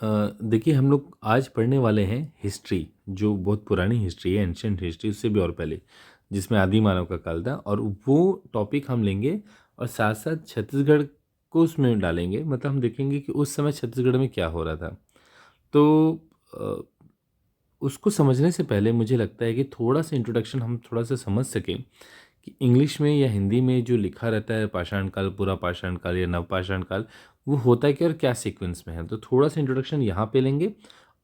देखिए हम लोग आज पढ़ने वाले हैं हिस्ट्री, जो बहुत पुरानी हिस्ट्री है, एंशियंट हिस्ट्री, उससे भी और पहले, जिसमें आदि मानव का काल था। और वो टॉपिक हम लेंगे और साथ साथ छत्तीसगढ़ को उसमें डालेंगे। मतलब हम देखेंगे कि उस समय छत्तीसगढ़ में क्या हो रहा था। तो अ, उसको समझने से पहले मुझे लगता है कि थोड़ा सा इंट्रोडक्शन हम थोड़ा सा समझ सकें कि इंग्लिश में या हिंदी में जो लिखा रहता है पाषाण काल, पूरा पाषाण काल या नवपाषाण काल, वो होता है क्या और क्या सीक्वेंस में है। तो थोड़ा सा इंट्रोडक्शन यहाँ पे लेंगे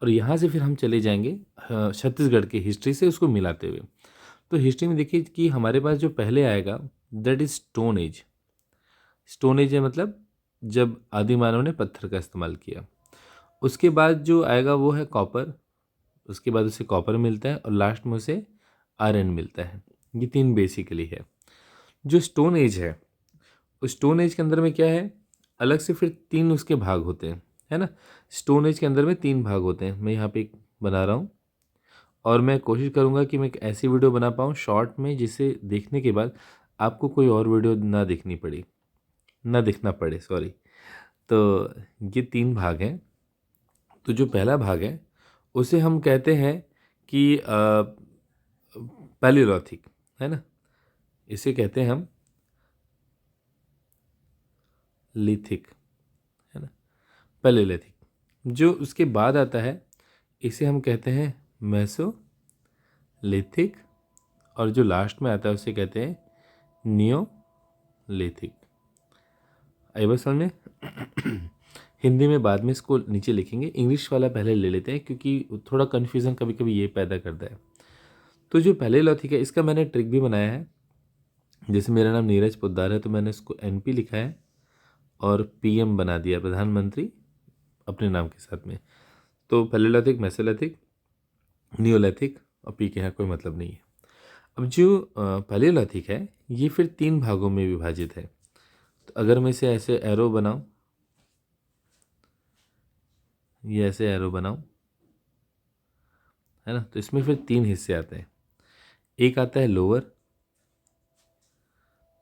और यहाँ से फिर हम चले जाएंगे छत्तीसगढ़ की हिस्ट्री से उसको मिलाते हुए। तो हिस्ट्री में देखिए कि हमारे पास जो पहले आएगा that is stone age. Stone age है मतलब जब आदि मानव ने पत्थर का इस्तेमाल किया। उसके बाद जो आएगा वो है कॉपर। उसके बाद उसे कॉपर मिलता है और लास्ट में उसे आयरन मिलता है। ये तीन बेसिकली है। जो स्टोन एज है, उस स्टोन एज के अंदर में क्या है, अलग से फिर तीन उसके भाग होते हैं, है ना। स्टोन एज के अंदर में तीन भाग होते हैं। मैं यहाँ पे एक बना रहा हूँ और मैं कोशिश करूँगा कि मैं एक ऐसी वीडियो बना पाऊँ शॉर्ट में जिसे देखने के बाद आपको कोई और वीडियो ना देखनी पड़ी, ना देखना पड़े, सॉरी। तो ये तीन भाग हैं। तो जो पहला भाग है उसे हम कहते हैं कि पैलियोलिथिक, है ना। इसे कहते हैं हम लिथिक, है ना, पैलियोलिथिक। जो उसके बाद आता है इसे हम कहते हैं मेसोलिथिक। और जो लास्ट में आता है उसे कहते हैं नियोलिथिक। आई बात समझ में? हिंदी में बाद में इसको नीचे लिखेंगे, इंग्लिश वाला पहले ले लेते हैं क्योंकि थोड़ा कन्फ्यूज़न कभी कभी ये पैदा करता है। तो जो पैलियोलिथिक है इसका मैंने ट्रिक भी बनाया है। जैसे मेरा नाम नीरज पोद्दार है तो मैंने इसको एनपी लिखा है और पीएम बना दिया, प्रधानमंत्री, अपने नाम के साथ में। तो पैलियोलिथिक, मेसोलिथिक, नियोलिथिक और पी के यहाँ कोई मतलब नहीं है। अब जो पैलियोलिथिक है ये फिर तीन भागों में विभाजित है। तो अगर मैं इसे ऐसे एरो बनाऊं, ये ऐसे एरो बनाऊं, है ना, तो इसमें फिर तीन हिस्से आते हैं। एक आता है लोअर,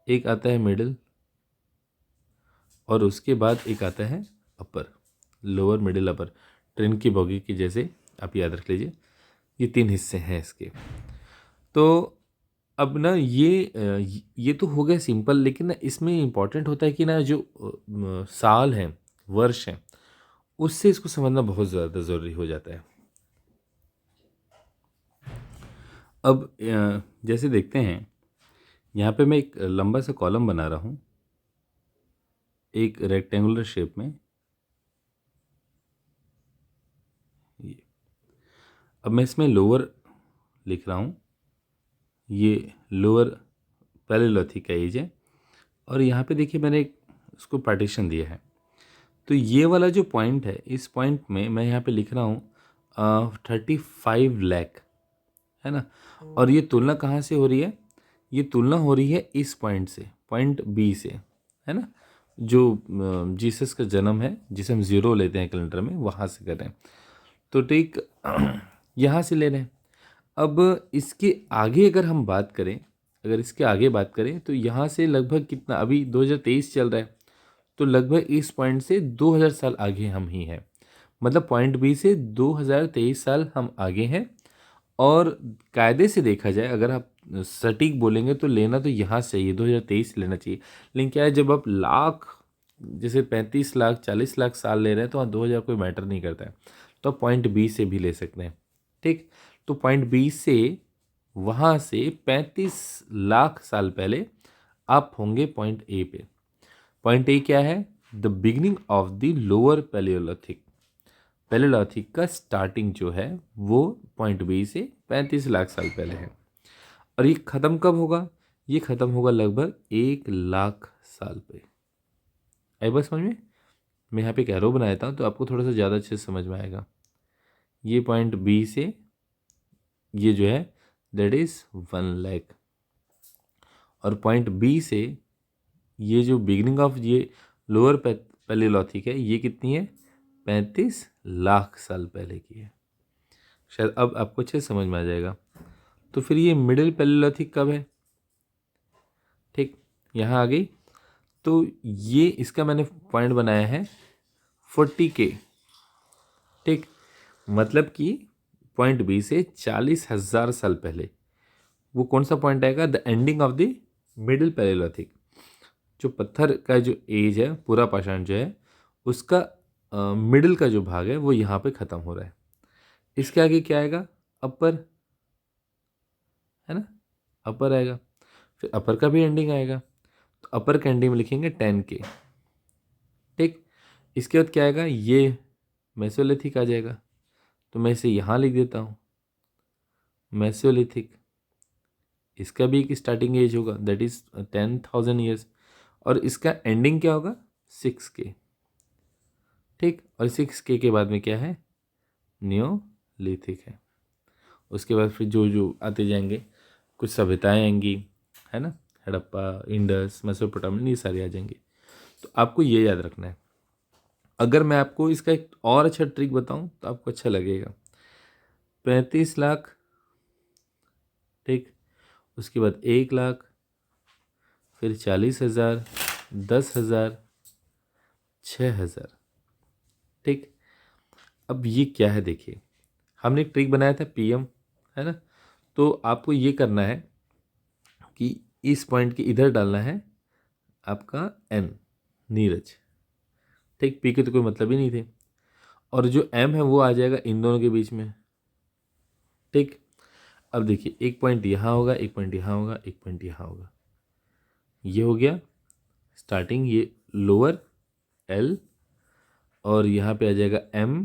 एक आता है मिडिल और उसके बाद एक आता है अपर। लोअर, मिडिल, अपर, ट्रेन की बोगी की जैसे आप याद रख लीजिए। ये तीन हिस्से हैं इसके। तो अब ना ये तो हो गया सिंपल, लेकिन ना इसमें इम्पॉर्टेंट होता है कि ना जो साल हैं, वर्ष हैं, उससे इसको समझना बहुत ज़्यादा ज़रूरी हो जाता है। अब जैसे देखते हैं यहाँ पे मैं एक लंबा सा कॉलम बना रहा हूँ एक रेक्टेंगुलर शेप में। ये अब मैं इसमें लोअर लिख रहा हूँ। ये लोअर पैलियोलिथिक का एज है और यहाँ पे देखिए मैंने एक उसको पार्टीशन दिया है। तो ये वाला जो पॉइंट है, इस पॉइंट में मैं यहाँ पे लिख रहा हूँ 35 लाख, है ना। और ये तुलना कहाँ से हो रही है? ये तुलना हो रही है इस पॉइंट से, पॉइंट बी से, है ना। जो जीसस का जन्म है, जिसे हम ज़ीरो लेते हैं कैलेंडर में, वहाँ से कर रहे हैं। तो ठीक यहाँ से ले रहे हैं। अब इसके आगे अगर हम बात करें, अगर इसके आगे बात करें तो यहाँ से लगभग कितना, अभी 2023 चल रहा है, तो लगभग इस पॉइंट से 2000 साल आगे हम ही हैं। मतलब पॉइंट बी से 2023 साल हम आगे हैं। और कायदे से देखा जाए, अगर आप सटीक बोलेंगे तो लेना तो यहाँ से चाहिए, 2023 लेना चाहिए। लेकिन क्या है, जब आप लाख, जैसे 35 लाख, 40 लाख साल ले रहे हैं तो वहाँ 2000 कोई मैटर नहीं करता है। तो आप पॉइंट बी से भी ले सकते हैं। ठीक, तो पॉइंट बी से वहाँ से 35 लाख साल पहले आप होंगे पॉइंट ए पे। पॉइंट ए क्या है? The beginning of the lower Palaeolithic. Palaeolithic का स्टार्टिंग जो है वो पॉइंट बी से 35 लाख साल पहले है। और ये ख़त्म कब होगा? ये ख़त्म होगा लगभग 1 लाख साल पे। आई बस समझ में? मैं यहाँ पे एक एरो बनाया था तो आपको थोड़ा सा ज़्यादा अच्छे से समझ में आएगा। ये पॉइंट बी से ये जो है दैट इज़ 1 लाख। और पॉइंट बी से ये जो बिगिनिंग ऑफ ये लोअर पैलियोलिथिक है, ये कितनी है? 35 लाख साल पहले की है। शायद अब आपको अच्छे से समझ में आ जाएगा। तो फिर ये मिडिल पैलियोलिथिक कब है? ठीक, यहाँ आ गई। तो ये इसका मैंने पॉइंट बनाया है 40K। ठीक, मतलब कि पॉइंट बी से 40,000 साल पहले वो कौन सा पॉइंट आएगा, the ending of the middle palaeolithic. जो पत्थर का जो एज है, पूरा पाषाण जो है उसका मिडिल का जो भाग है वो यहाँ पे ख़त्म हो रहा है। इसके आगे क्या आएगा, अपर, है ना, अपर आएगा। फिर अपर का भी एंडिंग आएगा, तो अपर का एंडिंग में लिखेंगे 10K। ठीक, इसके बाद क्या आएगा, ये मेसोलिथिक आ जाएगा, तो मैं इसे यहाँ लिख देता हूँ मेसोलिथिक। इसका भी एक स्टार्टिंग एज होगा, दैट इज 10,000 ईयर्स, और इसका एंडिंग क्या होगा, 6K। ठीक, और 6K के बाद में क्या है, नियोलिथिक है। उसके बाद फिर जो जो आते जाएंगे, कुछ सभ्यताएं आएंगी, है ना, हड़प्पा, इंडस, मेसोपोटामिया, ये सारे आ जाएंगे। तो आपको ये याद रखना है। अगर मैं आपको इसका एक और अच्छा ट्रिक बताऊं तो आपको अच्छा लगेगा। 35 लाख, ठीक, उसके बाद 1 लाख, फिर 40,000, 10,000, 6,000। ठीक, अब ये क्या है, देखिए हमने एक ट्रिक बनाया था PM, है ना, तो आपको ये करना है कि इस पॉइंट के इधर डालना है आपका N, नीरज। ठीक, P के तो कोई मतलब ही नहीं थे, और जो M है वो आ जाएगा इन दोनों के बीच में। ठीक, अब देखिए एक पॉइंट यहाँ होगा, एक पॉइंट यहाँ होगा, एक पॉइंट यहाँ होगा। ये हो गया स्टार्टिंग, ये लोअर L, और यहाँ पे आ जाएगा M,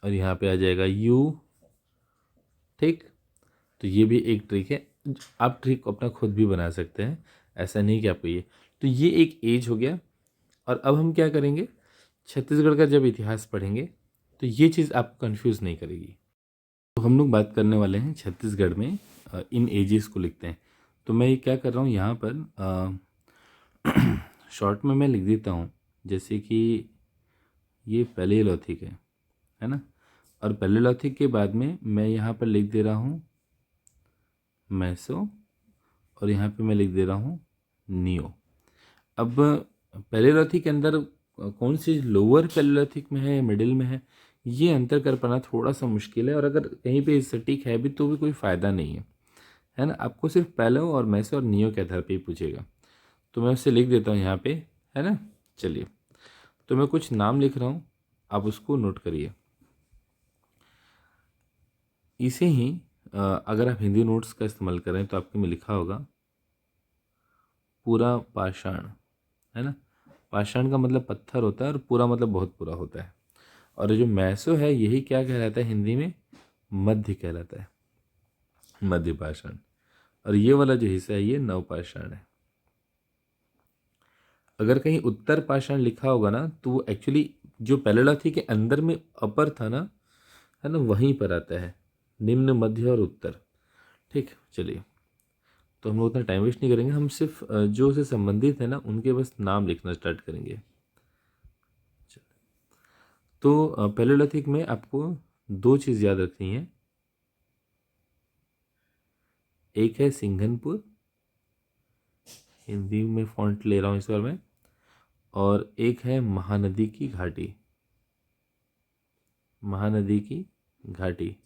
और यहाँ पे आ जाएगा U। ठीक, तो ये भी एक ट्रिक है, आप ट्रिक अपना खुद भी बना सकते हैं, ऐसा नहीं कि आपको ये। तो ये एक एज हो गया। और अब हम क्या करेंगे, छत्तीसगढ़ का जब इतिहास पढ़ेंगे तो ये चीज़ आपको कंफ्यूज नहीं करेगी। तो हम लोग बात करने वाले हैं छत्तीसगढ़ में इन एजेस को लिखते हैं। तो मैं ये क्या कर रहा हूँ यहाँ पर शॉर्ट में मैं लिख देता हूँ, जैसे कि ये पैलेलिथिक है ना, और पैलेलिथिक के बाद में मैं यहाँ पर लिख दे रहा हूँ मेसो, और यहाँ पे मैं लिख दे रहा हूँ नियो। अब पैलेलिथिक के अंदर कौन सी लोअर पैलेलिथिक में है, मिडिल में है, ये अंतर कर पाना थोड़ा सा मुश्किल है, और अगर कहीं पे सटीक है भी तो भी कोई फ़ायदा नहीं है ना। आपको सिर्फ पैलो और मेसो और नियो के आधार पे ही पूछेगा। तो मैं उसे लिख देता हूँ यहाँ पे, है ना। चलिए, तो मैं कुछ नाम लिख रहा हूँ, आप उसको नोट करिए। इसे ही अगर आप हिंदी नोट्स का इस्तेमाल करें तो आपके में लिखा होगा पूरा पाषाण, है ना। पाषाण का मतलब पत्थर होता है, और पूरा मतलब बहुत पूरा होता है। और जो मैसो है यही क्या कहलाता है हिंदी में, मध्य कहलाता है, मध्य पाषाण। और ये वाला जो हिस्सा है ये नवपाषाण है। अगर कहीं उत्तर पाषाण लिखा होगा ना तो वो एक्चुअली जो पैलेलिथिक के अंदर में अपर था ना, है ना, वहीं पर आता है, निम्न, मध्य और उत्तर। ठीक, चलिए, तो हम लोग उतना टाइम वेस्ट नहीं करेंगे, हम सिर्फ जो से संबंधित है ना उनके बस नाम लिखना स्टार्ट करेंगे। तो पैलेलिथिक में आपको दो चीज़ याद रखनी है, एक है सिंघनपुर, हिंदी में फॉन्ट ले रहा हूँ इस बार मैं, और एक है महानदी की घाटी, महानदी की घाटी।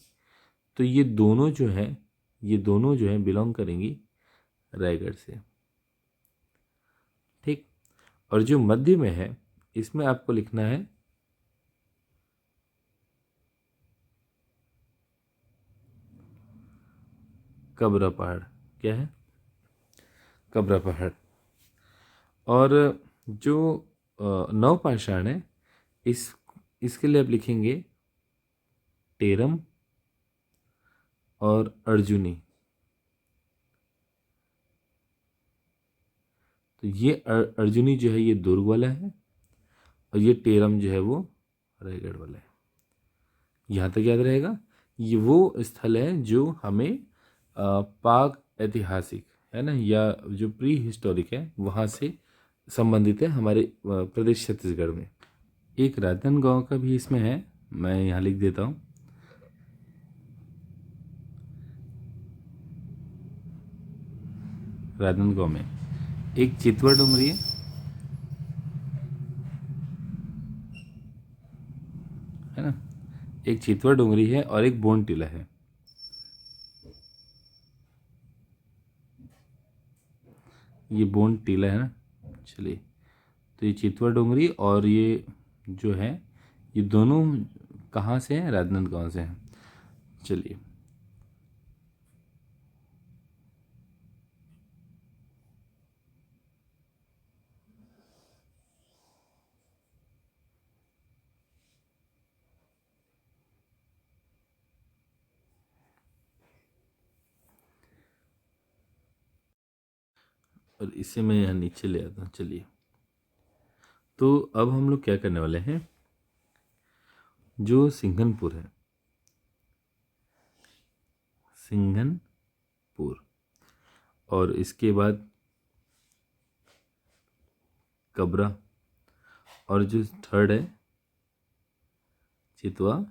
तो ये दोनों जो है, ये दोनों जो है बिलोंग करेंगी रायगढ़ से। ठीक, और जो मध्य में है इसमें आपको लिखना है कबरा पहाड़। क्या है, कबरा पहाड़। और जो नवपाषाण है इसके लिए आप लिखेंगे टेरम और अर्जुनी। तो ये अर्जुनी जो है ये दुर्ग वाला है, और ये टेरम जो है वो रायगढ़ वाला है। यहाँ तक याद रहेगा। ये वो स्थल है जो हमें पाक ऐतिहासिक, है ना, या जो प्री हिस्टोरिक है वहाँ से संबंधित है हमारे प्रदेश छत्तीसगढ़ में। एक राजनांदगांव का भी इसमें है, मैं यहाँ लिख देता हूँ। राजनांदगांव में एक चितवा डुमरी है ना, एक चितवा डोंगरी है और एक बोन टीला है। ये बोन टीला है ना। चलिए, तो ये चितवा डोंगरी और ये जो है, ये दोनों कहाँ से हैं? राजनांदगांव से हैं। चलिए, और इसे मैं यहाँ नीचे ले आता हूँ। चलिए, तो अब हम लोग क्या करने वाले हैं, जो सिंघनपुर है, सिंघनपुर, और इसके बाद कबरा, और जो थर्ड है चितवा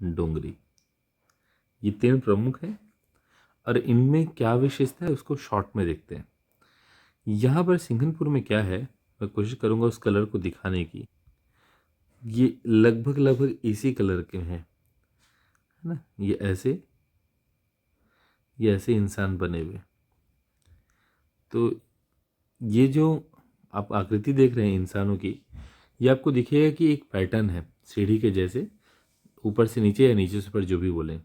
डोंगरी, ये तीन प्रमुख हैं। और इनमें क्या विशेषता है उसको शॉर्ट में देखते हैं। यहाँ पर सिंघनपुर में क्या है, मैं कोशिश करूँगा उस कलर को दिखाने की। ये लगभग लगभग इसी कलर के हैं, है ना। ये ऐसे इंसान बने हुए। तो ये जो आप आकृति देख रहे हैं इंसानों की, ये आपको दिखेगा कि एक पैटर्न है सीढ़ी के जैसे, ऊपर से नीचे या नीचे से ऊपर, जो भी बोलें।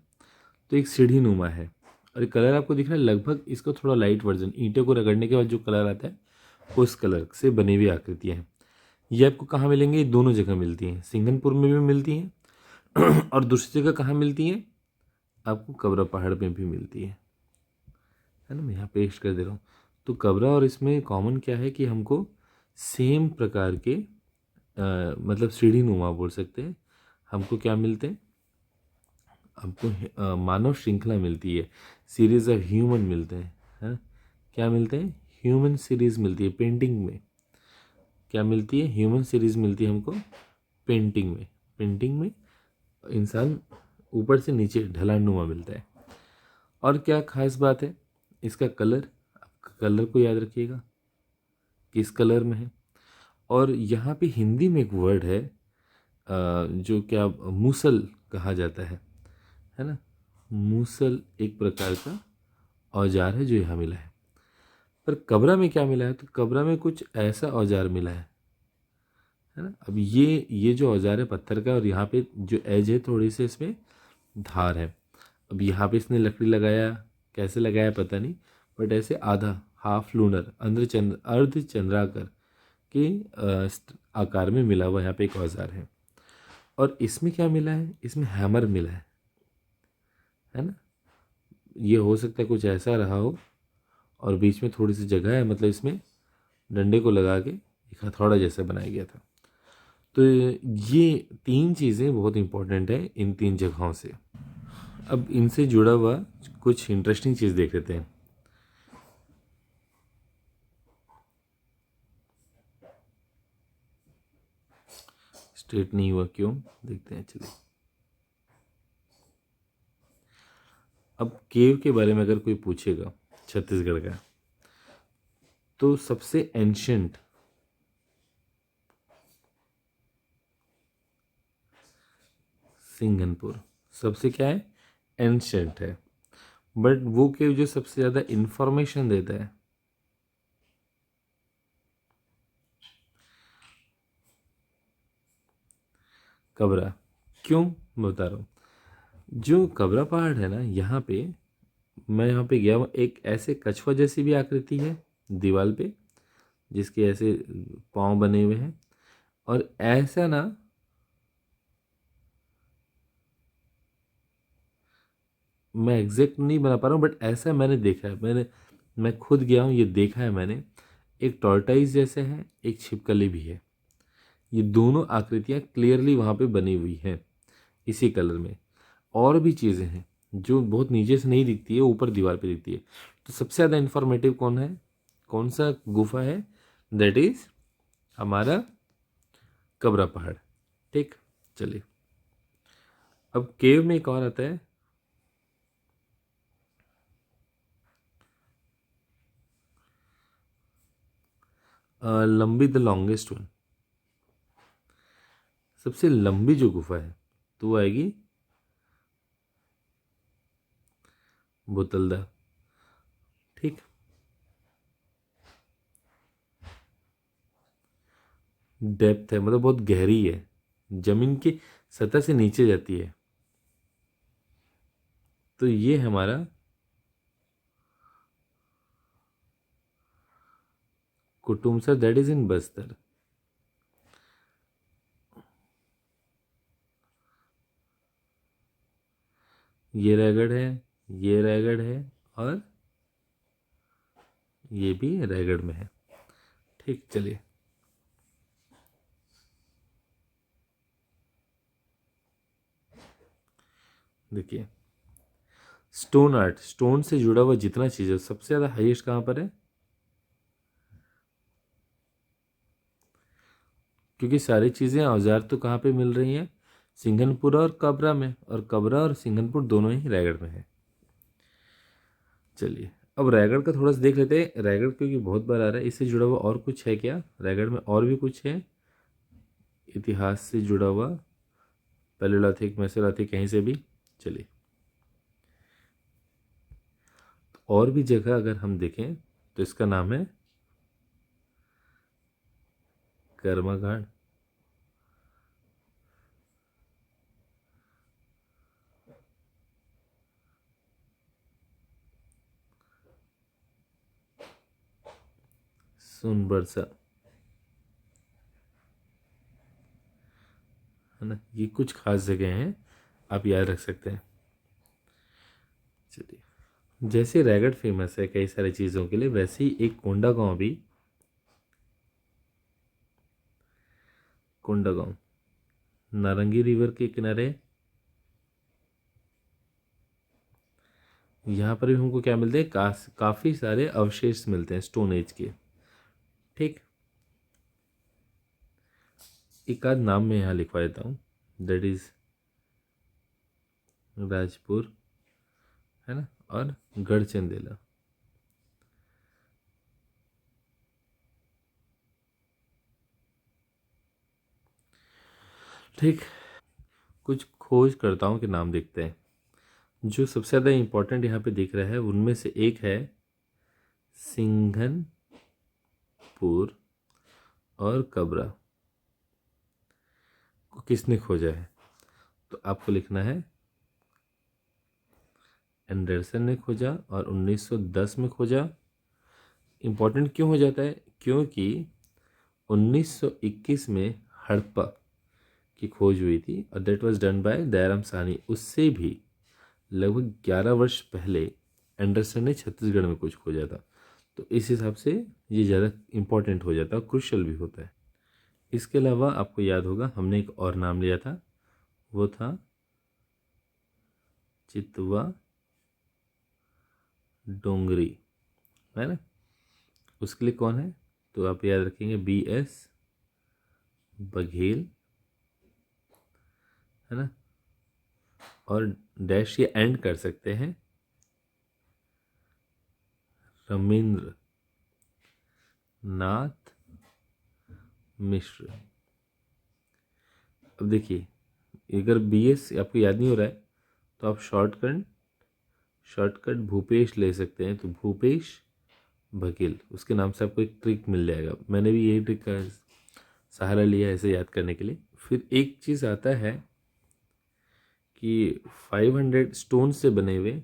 तो एक सीढ़ी नुमा है, और एक कलर आपको दिख रहा है लगभग इसको थोड़ा लाइट वर्जन, ईंटों को रगड़ने के बाद जो कलर आता है उस कलर से बनी हुई आकृतियाँ हैं। ये आपको कहाँ मिलेंगे? ये दोनों जगह मिलती हैं, सिंघनपुर में भी मिलती हैं और दूसरी जगह कहाँ मिलती हैं? आपको कबरा पहाड़ में भी मिलती है ना। मैं यहाँ पेस्ट कर दे रहा हूँ। तो कबरा और इसमें कॉमन क्या है कि हमको सेम प्रकार के मतलब सीढ़ी नुमा बोल सकते हैं, हमको क्या मिलते हैं? हमको मानव श्रृंखला मिलती है, सीरीज ऑफ ह्यूमन मिलते हैं, है। क्या मिलते हैं? ह्यूमन सीरीज मिलती है पेंटिंग में। क्या मिलती है? ह्यूमन सीरीज मिलती है हमको पेंटिंग में। पेंटिंग में इंसान ऊपर से नीचे ढलान नुमा मिलता है। और क्या खास बात है? इसका कलर, कलर को याद रखिएगा किस कलर में है। और यहाँ पे हिंदी में एक वर्ड है जो क्या मूसल कहा जाता है ना। मूसल एक प्रकार का औजार है जो यहाँ मिला है। पर कबरा में क्या मिला है? तो कबरा में कुछ ऐसा औजार मिला है ना। अब ये जो औजार है पत्थर का, और यहाँ पे जो एज है थोड़ी सी इसमें धार है। अब यहाँ पे इसने लकड़ी लगाया, कैसे लगाया पता नहीं, बट ऐसे आधा हाफ लूनर अर्ध चंद्राकार के आकार में मिला हुआ यहाँ पे एक औजार है। और इसमें क्या मिला है? इसमें हैमर मिला है ना। ये हो सकता है कुछ ऐसा रहा हो, और बीच में थोड़ी सी जगह है, मतलब इसमें डंडे को लगा के एक हथौड़ा जैसा बनाया गया था। तो ये तीन चीज़ें बहुत इंपॉर्टेंट है इन तीन जगहों से। अब इनसे जुड़ा हुआ कुछ इंटरेस्टिंग चीज़ देख लेते हैं। स्ट्रेट नहीं हुआ क्यों, देखते हैं। चलिए, अब केव के बारे में अगर कोई पूछेगा छत्तीसगढ़ का, तो सबसे एंशंट सिंघनपुर सबसे क्या है? एंशंट है। बट वो केव जो सबसे ज़्यादा इंफॉर्मेशन देता है, कबरा। क्यों, मैं बता रहा हूँ। जो कबरा पहाड़ है ना, यहाँ पे मैं यहाँ पे गया हूँ, एक ऐसे कछुआ जैसी भी आकृति है दीवार पे, जिसके ऐसे पाँव बने हुए हैं। और ऐसा ना, मैं एग्जैक्ट नहीं बना पा रहा हूँ, बट ऐसा मैंने देखा है। मैं खुद गया हूँ, ये देखा है मैंने। एक टॉर्टाइज जैसे है, एक छिपकली भी है। ये दोनों आकृतियाँ क्लियरली वहाँ पे बनी हुई हैं इसी कलर में। और भी चीज़ें हैं जो बहुत नीचे से नहीं दिखती है, ऊपर दीवार पे दिखती है। तो सबसे ज़्यादा इंफॉर्मेटिव कौन है, कौन सा गुफा है? दैट इज हमारा कबरा पहाड़। ठीक, चलिए। अब केव में एक और आता है, लंबी द लॉन्गेस्ट वन। सबसे लंबी जो गुफा है तो वो आएगी बोतलदा। ठीक, डेप्थ है मतलब बहुत गहरी है, जमीन की सतह से नीचे जाती है। तो ये हमारा Kutumsar, that is in Bastar. ये रायगढ़ है, ये रायगढ़ है, और ये भी रायगढ़ में है। ठीक, चलिए देखिए, स्टोन आर्ट, स्टोन से जुड़ा हुआ जितना चीज़ है सबसे ज़्यादा हाईएस्ट कहाँ पर है? क्योंकि सारी चीज़ें औजार तो कहाँ पे मिल रही हैं? सिंघनपुर और कबरा में, और कबरा और सिंघनपुर दोनों ही रायगढ़ में है। चलिए अब रायगढ़ का थोड़ा सा देख लेते हैं। रायगढ़ क्योंकि बहुत बार आ रहा है, इससे जुड़ा हुआ और कुछ है क्या रायगढ़ में? और भी कुछ है इतिहास से जुड़ा हुआ, पैलेओलिथिक, मेसोलिथिक, कहीं से भी। चलिए, और भी जगह अगर हम देखें तो इसका नाम है कर्माघाट, सोनबरसा, है ना। ये कुछ खास जगह हैं, आप याद रख सकते हैं। चलिए, जैसे रायगढ़ फेमस है कई सारी चीज़ों के लिए, वैसे ही एक कोंडागांव भी, कोंडागांव नारंगी रिवर के किनारे। यहाँ पर भी हमको क्या मिलते हैं? काफ़ी सारे अवशेष मिलते हैं स्टोन एज के। ठीक, एक आध नाम मैं यहाँ लिखवा देता हूँ, दैट इज राजपुर, है ना, और गढ़चंदेला। ठीक, कुछ खोजकर्ताओं के नाम देखते हैं। जो सबसे ज़्यादा इम्पोर्टेंट यहाँ पे दिख रहा है उनमें से एक है सिंघनपुर और कबरा को किसने खोजा है? तो आपको लिखना है एंडरसन ने खोजा और 1910 में खोजा। इम्पोर्टेंट क्यों हो जाता है? क्योंकि 1921 में हड़प्पा की खोज हुई थी और that was done by Dayaram Sahni. उससे भी लगभग 11 वर्ष पहले एंडरसन ने छत्तीसगढ़ में कुछ खोजा था। तो इस हिसाब से ये ज़्यादा इम्पोर्टेंट हो जाता है और क्रुशियल भी होता है। इसके अलावा आपको याद होगा हमने एक और नाम लिया था, वो था चितवा डोंगरी, है ना। उसके लिए कौन है? तो आप याद रखेंगे BS बघेल, है ना, और डैश ये एंड कर सकते हैं रमेंद्र नाथ मिश्र। अब देखिए, अगर BS आपको याद नहीं हो रहा है तो आप शॉर्टकट भूपेश ले सकते हैं। तो भूपेश बघेल, उसके नाम से आपको एक ट्रिक मिल जाएगा। मैंने भी यही ट्रिक का सहारा लिया है ऐसे याद करने के लिए। फिर एक चीज़ आता है कि 500 स्टोन से बने हुए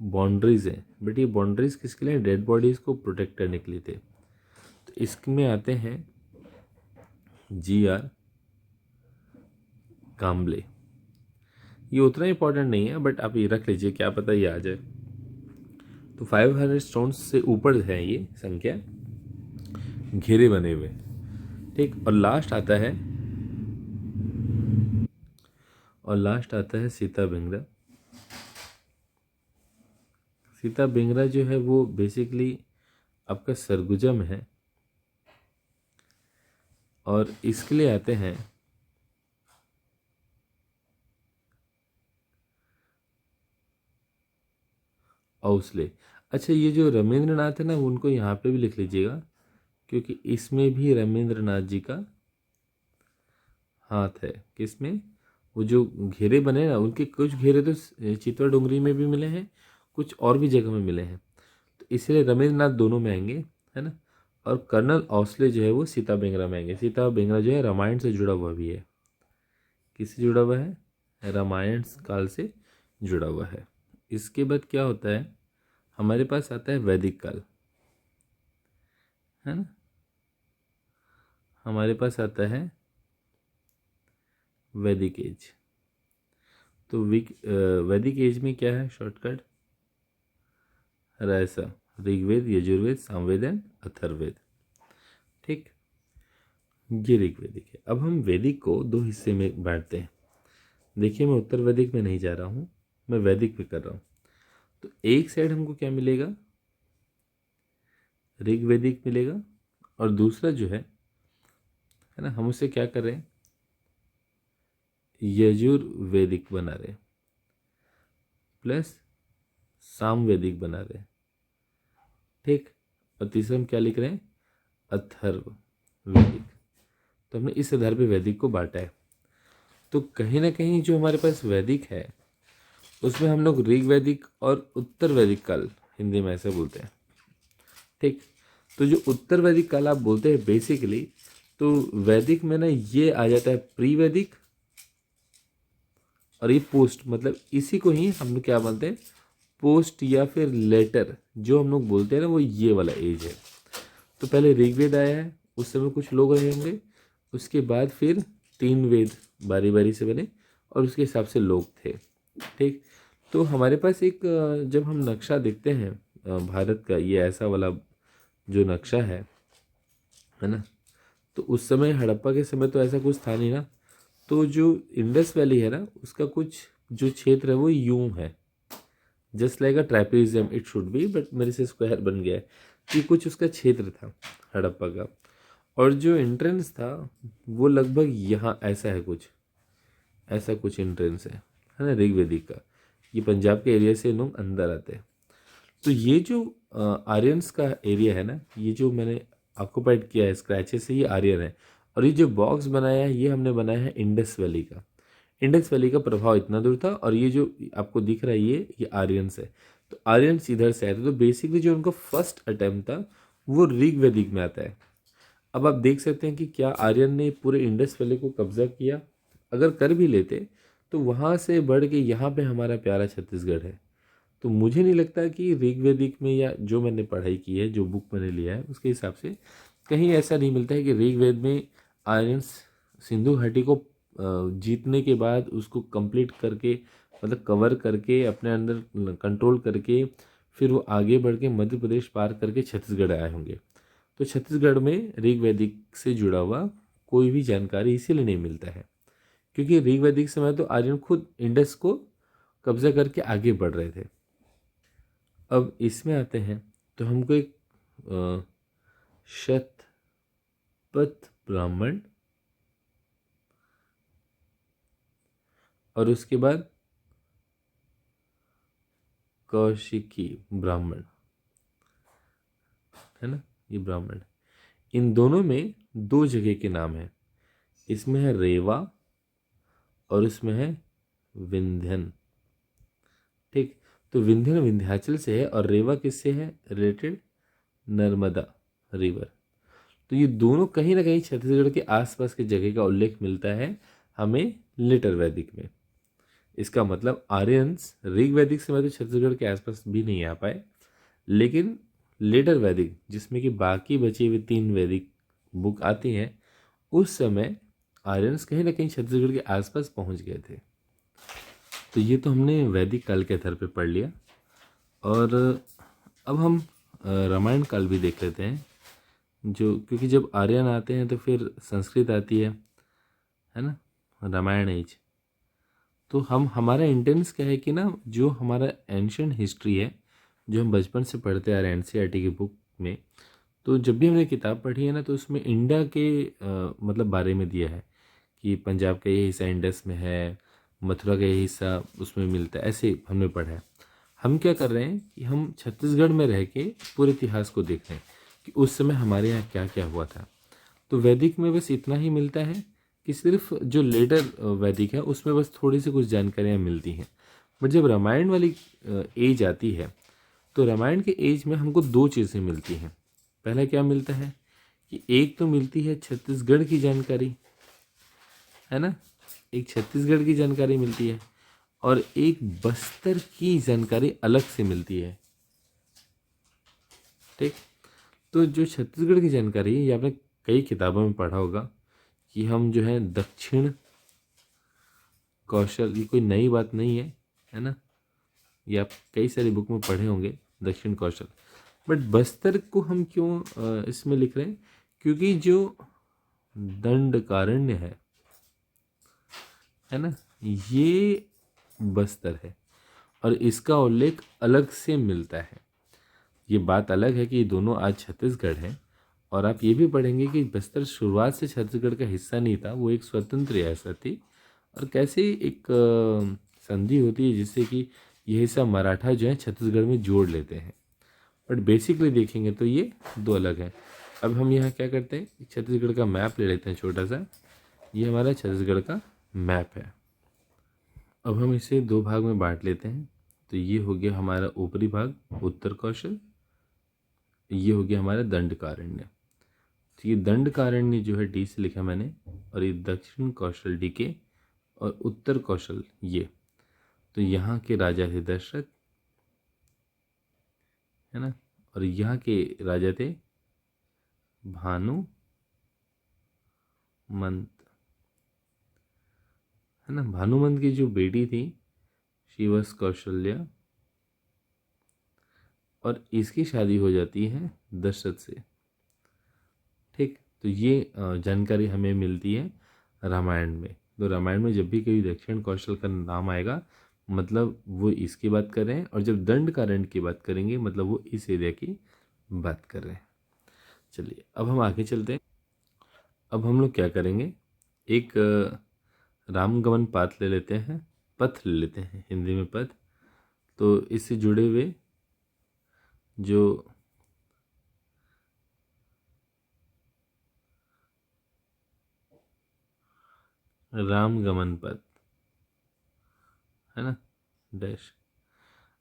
बाउंड्रीज हैं, बट ये बाउंड्रीज किसके लिए? डेड बॉडीज को प्रोटेक्ट करने के लिए थे। तो इसमें आते हैं GR काम्बले। ये उतना इंपॉर्टेंट नहीं है बट आप ये रख लीजिए, क्या पता ये आ जाए। तो 500 स्टोन से ऊपर है ये संख्या, घेरे बने हुए। ठीक, और लास्ट आता है सीता बिंगरा। सीता बिंगरा जो है वो बेसिकली आपका सरगुजा में है, और इसके लिए आते हैं औसले। अच्छा, ये जो रमेंद्रनाथ है ना, उनको यहाँ पे भी लिख लीजिएगा, क्योंकि इसमें भी रमेंद्रनाथ जी का हाथ है। किसमें? वो जो घेरे बने ना, उनके कुछ घेरे तो चितवा डोंगरी में भी मिले हैं, कुछ और भी जगह में मिले हैं। तो इसलिए रमेंद्रनाथ दोनों में आएंगे, है ना। और कर्नल औसले जो है वो सीता बेंगरा में आएंगे। सीता बेंगरा जो है रामायण से जुड़ा हुआ भी है। किससे जुड़ा हुआ है? रामायण काल से जुड़ा हुआ है। इसके बाद क्या होता है, हमारे पास आता है वैदिक काल, है ना। हमारे पास आता है वैदिक एज। तो वैदिक एज में क्या है? शॉर्टकट रायसा, ऋग्वेद, यजुर्वेद, सामवेद एंड अथर्ववेद। ठीक, ये ऋग्वेदिक है। अब हम वैदिक को दो हिस्से में बांटते हैं। देखिए, मैं उत्तर वैदिक में नहीं जा रहा हूँ, मैं वैदिक पे कर रहा हूँ। तो एक साइड हमको क्या मिलेगा? ऋग्वेदिक मिलेगा, और दूसरा जो है ना, हम उसे क्या कर रहे हैं? यजुर्वेदिक बना रहे हैं प्लस सामवेदिक बना रहे हैं। ठीक, और तीसरा हम क्या लिख रहे हैं? अथर्ववेदिक। तो हमने इस आधार पे वैदिक को बांटा है। तो कहीं ना कहीं जो हमारे पास वैदिक है उसमें हम लोग ऋग्वैदिक और उत्तर वैदिक काल, हिंदी में ऐसे बोलते हैं। ठीक, तो जो उत्तर वैदिक काल आप बोलते हैं बेसिकली, तो वैदिक में ना ये आ जाता है प्री वैदिक, और ये पोस्ट, मतलब इसी को ही हम लोग क्या बोलते हैं? पोस्ट या फिर लेटर, जो हम लोग बोलते हैं ना, वो ये वाला एज है। तो पहले ऋग्वेद आया है, उस समय कुछ लोग रहे होंगे, उसके बाद फिर 3 वेद बारी बारी से बने और उसके हिसाब से लोग थे। ठीक, तो हमारे पास एक जब हम नक्शा देखते हैं भारत का, ये ऐसा वाला जो नक्शा है ना, तो उस समय हड़प्पा के समय तो ऐसा कुछ था नहीं ना। तो जो इंडस वैली है ना, उसका कुछ जो क्षेत्र है वो यूं है, just like a trapezium it should be, but मेरे से स्क्वायर बन गया है। कि कुछ उसका क्षेत्र था हड़प्पा का, और जो एंट्रेंस था वो लगभग यहाँ ऐसा है, कुछ ऐसा कुछ एंट्रेंस है ना ऋग्वेदिक का। ये पंजाब के एरिया से लोग अंदर आते हैं। तो ये जो आर्यंस का एरिया है ना, ये जो मैंने ऑक्युपाइड किया है स्क्रैचेस से, ये आर्यन है। और ये जो बॉक्स बनाया है ये हमने बनाया है इंडस वैली का। इंडस वैली का प्रभाव इतना दूर था, और ये जो आपको दिख रहा है ये आर्यंस है। तो आर्यंस इधर से आए थे। तो बेसिकली जो उनका फर्स्ट अटेम्प्ट था वो ऋग्वेदिक में आता है। अब आप देख सकते हैं कि क्या आर्यन ने पूरे इंडस वैली को कब्जा किया? अगर कर भी लेते तो वहाँ से बढ़ के यहाँ पे हमारा प्यारा छत्तीसगढ़ है। तो मुझे नहीं लगता कि ऋग्वेदिक में, या जो मैंने पढ़ाई की है, जो बुक मैंने लिया है उसके हिसाब से कहीं ऐसा नहीं मिलता है कि ऋग्वेद में आर्यंस सिंधु घाटी को जीतने के बाद उसको कंप्लीट करके, मतलब कवर करके, अपने अंदर कंट्रोल करके, फिर वो आगे बढ़ के मध्य प्रदेश पार करके छत्तीसगढ़ आए होंगे। तो छत्तीसगढ़ में ऋग्वैदिक से जुड़ा हुआ कोई भी जानकारी इसीलिए नहीं मिलता है, क्योंकि ऋग्वैदिक समय तो आर्यन खुद इंडस को कब्जा करके आगे बढ़ रहे थे। अब इसमें आते हैं तो हमको एक शतपथ ब्राह्मण, और उसके बाद कौशिकी ब्राह्मण, है ना, ये ब्राह्मण। इन दोनों में 2 जगह के नाम हैं। इसमें है रेवा और इसमें है विंध्यन। ठीक, तो विंध्यन विंध्याचल से है, और रेवा किससे है रिलेटेड? नर्मदा रिवर। तो ये दोनों कहीं ना कहीं छत्तीसगढ़ के आसपास की जगह का उल्लेख मिलता है हमें लेटर वैदिक में। इसका मतलब आर्यंस ऋग्वैदिक समय तो छत्तीसगढ़ के आसपास भी नहीं आ पाए, लेकिन लेटर वैदिक, जिसमें कि बाकी बची हुई 3 वैदिक बुक आती हैं, उस समय आर्यंस कहीं ना कहीं छत्तीसगढ़ के आसपास पहुंच गए थे। तो ये तो हमने वैदिक काल के आधार पे पढ़ लिया। और अब हम रामायण काल भी देख लेते हैं, जो क्योंकि जब आर्यन आते हैं तो फिर संस्कृत आती है ना, रामायण एज। तो हमारा इंटेंस क्या है कि ना, जो हमारा एंशियंट हिस्ट्री है, जो हम बचपन से पढ़ते आ रहे हैं एनसीईआरटी की बुक में, तो जब भी हमने किताब पढ़ी है ना, तो उसमें इंडिया के मतलब बारे में दिया है कि पंजाब का ये हिस्सा इंडस में है, मथुरा का ये हिस्सा उसमें मिलता है, ऐसे हमने पढ़ा है। हम क्या कर रहे हैं कि हम छत्तीसगढ़ में रह के पूरे इतिहास को देख रहे हैं कि उस समय हमारे यहाँ क्या क्या हुआ था। तो वैदिक में बस इतना ही मिलता है कि सिर्फ जो लेटर वैदिक है उसमें बस थोड़ी सी कुछ जानकारियाँ मिलती हैं, बट जब रामायण वाली एज आती है तो रामायण के एज में हमको दो चीज़ें मिलती हैं। पहला क्या मिलता है कि एक तो मिलती है छत्तीसगढ़ की जानकारी, है ना, एक छत्तीसगढ़ की जानकारी मिलती है और एक बस्तर की जानकारी अलग से मिलती है। ठीक, तो जो छत्तीसगढ़ की जानकारी है ये आपने कई किताबों में पढ़ा होगा कि हम जो है दक्षिण कौशल, ये कोई नई बात नहीं है ना, ये आप कई सारी बुक में पढ़े होंगे दक्षिण कौशल। बट बस्तर को हम क्यों इसमें लिख रहे हैं, क्योंकि जो दंडकारण्य है ना, ये बस्तर है और इसका उल्लेख अलग से मिलता है। ये बात अलग है कि ये दोनों आज छत्तीसगढ़ हैं, और आप ये भी पढ़ेंगे कि बस्तर शुरुआत से छत्तीसगढ़ का हिस्सा नहीं था, वो एक स्वतंत्र रियासत थी। और कैसे एक संधि होती है जिससे कि ये हिस्सा मराठा जो है छत्तीसगढ़ में जोड़ लेते हैं। बट बेसिकली देखेंगे तो ये दो अलग हैं। अब हम यहाँ क्या करते हैं, छत्तीसगढ़ का मैप ले लेते हैं छोटा सा। ये हमारा छत्तीसगढ़ का मैप है। अब हम इसे दो भाग में बांट लेते हैं। तो ये हो गया हमारा ऊपरी भाग उत्तर कौशल, ये हो गया हमारा दंडकारण्य। तो ये दंडकारण्य जो है डी से लिखा मैंने, और ये दक्षिण कौशल डी के, और उत्तर कौशल ये। तो यहाँ के राजा थे दशरथ, है ना, और यहाँ के राजा थे भानुमंत, है ना। भानुमंत की जो बेटी थी शी वॉज कौशल्या, और इसकी शादी हो जाती है दशरथ से। ठीक, तो ये जानकारी हमें मिलती है रामायण में। तो रामायण में जब भी कोई दक्षिण कौशल का नाम आएगा मतलब वो इसकी बात कर रहे हैं, और जब दंडकारण्य की बात करेंगे मतलब वो इस एरिया की बात कर रहे हैं। चलिए अब हम आगे चलते हैं। अब हम लोग क्या करेंगे, एक रामगमन पाथ ले लेते हैं, पथ ले लेते हैं, हिंदी में पथ। तो इससे जुड़े हुए जो रामगमन पथ है ना, डैश।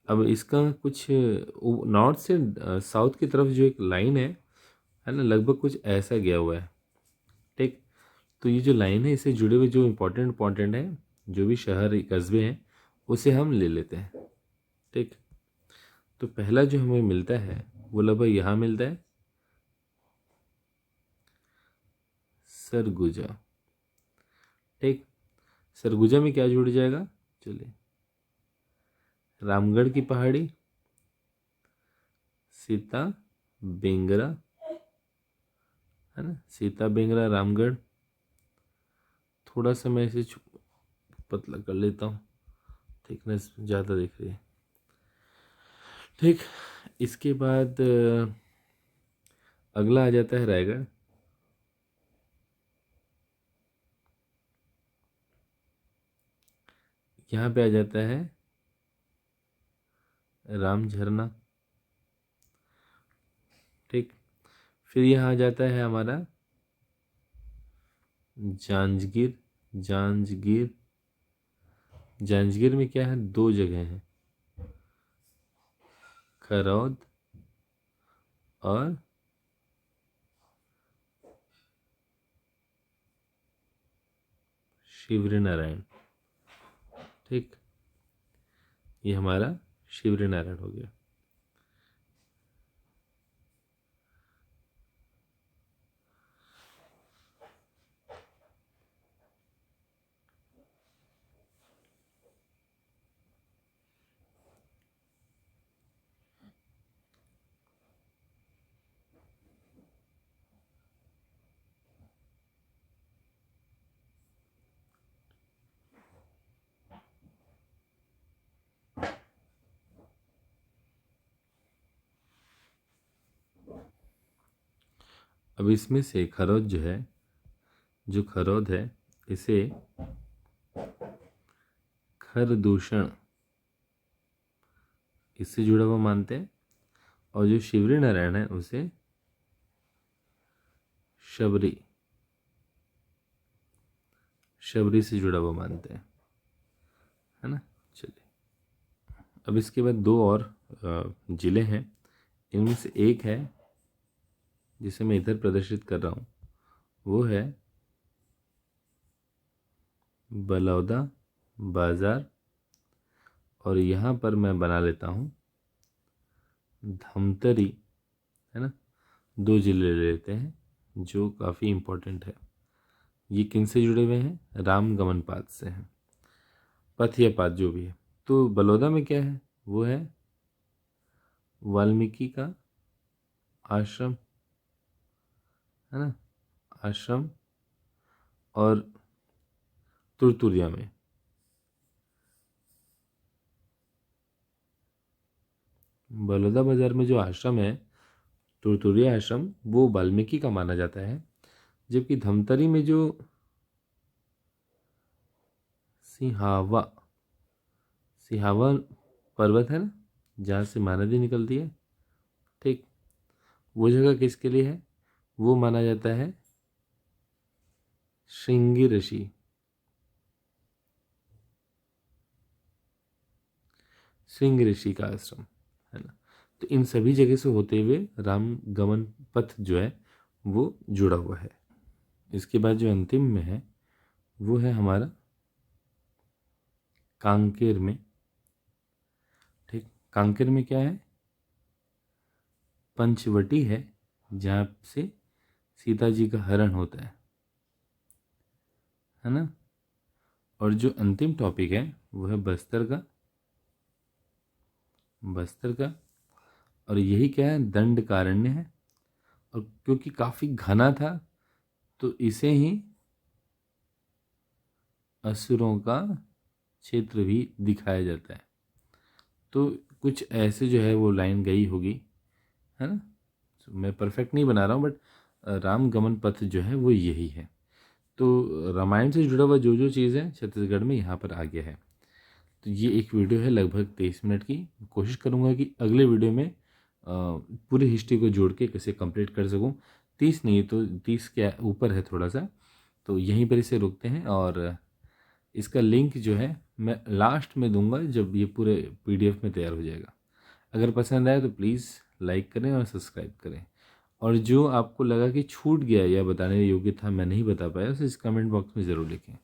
अब इसका कुछ नॉर्थ से साउथ की तरफ जो एक लाइन है ना, लगभग कुछ ऐसा गया हुआ है। ठीक, तो ये जो लाइन है इससे जुड़े हुए जो इम्पोर्टेंट इम्पोर्टेंट है, जो भी शहर कस्बे हैं उसे हम ले लेते हैं। ठीक, तो पहला जो हमें मिलता है वो लगभग यहाँ मिलता है, सरगुजा। ठीक, सरगुजा में क्या जुड़ जाएगा, चलिए, रामगढ़ की पहाड़ी, सीता बेंगरा, है ना, सीता बेंगरा रामगढ़। थोड़ा सा मैं इसे पतला कर लेता हूँ, थिकनेस ज़्यादा दिख रही है। ठीक, इसके बाद अगला आ जाता है रायगढ़। यहाँ पे आ जाता है राम झरना। ठीक, फिर यहाँ आ जाता है हमारा जांजगीर। जांजगीर, जांजगीर में क्या है, दो जगह हैं, खरौद और शिवरी नारायण। ठीक, ये हमारा शिवरी नारायण हो गया। अब इसमें से खरौद जो है, जो खरौद है इसे खरदूषण इससे जुड़ा हुआ मानते हैं, और जो शिवरी नारायण है उसे शबरी, शबरी से जुड़ा हुआ मानते हैं, है ना। चलिए, अब इसके बाद दो और ज़िले हैं। इनमें से एक है जिसे मैं इधर प्रदर्शित कर रहा हूँ, वो है बलौदा बाज़ार, और यहाँ पर मैं बना लेता हूँ धमतरी, है ना। दो ज़िले ले लेते हैं जो काफ़ी इम्पोर्टेंट है। ये किन से जुड़े हुए हैं? रामगमन पाथ से हैं, पथ या पाथ जो भी है। तो बलौदा में क्या है? वो है वाल्मीकि का आश्रम, है ना, आश्रम। और तुरतुरिया में बलौदा बाजार में जो आश्रम है, तुरतुरिया आश्रम, वो वाल्मीकि का माना जाता है। जबकि धमतरी में जो सिहावा सिहावा पर्वत है ना, जहाँ से महानदी निकलती है, ठीक, वो जगह किसके लिए है? वो माना जाता है श्रृंगी ऋषि, श्रृंग ऋषि का आश्रम, है ना। तो इन सभी जगह से होते हुए राम गमन पथ जो है वो जुड़ा हुआ है। इसके बाद जो अंतिम में है वो है हमारा कांकेर में, ठीक। कांकेर में क्या है? पंचवटी है, जहाँ से सीता जी का हरण होता है ना। और जो अंतिम टॉपिक है वो है बस्तर का, और यही क्या है? दंडकारण्य है। और क्योंकि काफ़ी घना था तो इसे ही असुरों का क्षेत्र भी दिखाया जाता है। तो कुछ ऐसे जो है वो लाइन गई होगी, है ना। मैं परफेक्ट नहीं बना रहा हूँ, बट राम गमन पथ जो है वो यही है। तो रामायण से जुड़ा हुआ जो जो चीज़ है छत्तीसगढ़ में यहाँ पर आ गया है। तो ये एक वीडियो है लगभग 23 मिनट की। कोशिश करूँगा कि अगले वीडियो में पूरी हिस्ट्री को जोड़ के कैसे कंप्लीट कर सकूँ। 30 नहीं तो 30 के ऊपर है थोड़ा सा। तो यहीं पर इसे रोकते हैं, और इसका लिंक जो है मैं लास्ट में दूंगा जब ये पूरे PDF में तैयार हो जाएगा। अगर पसंद आए तो प्लीज़ लाइक करें और सब्सक्राइब करें। और जो आपको लगा कि छूट गया या बताने योग्य था, मैं नहीं बता पाया, उसे इस कमेंट बॉक्स में ज़रूर लिखें।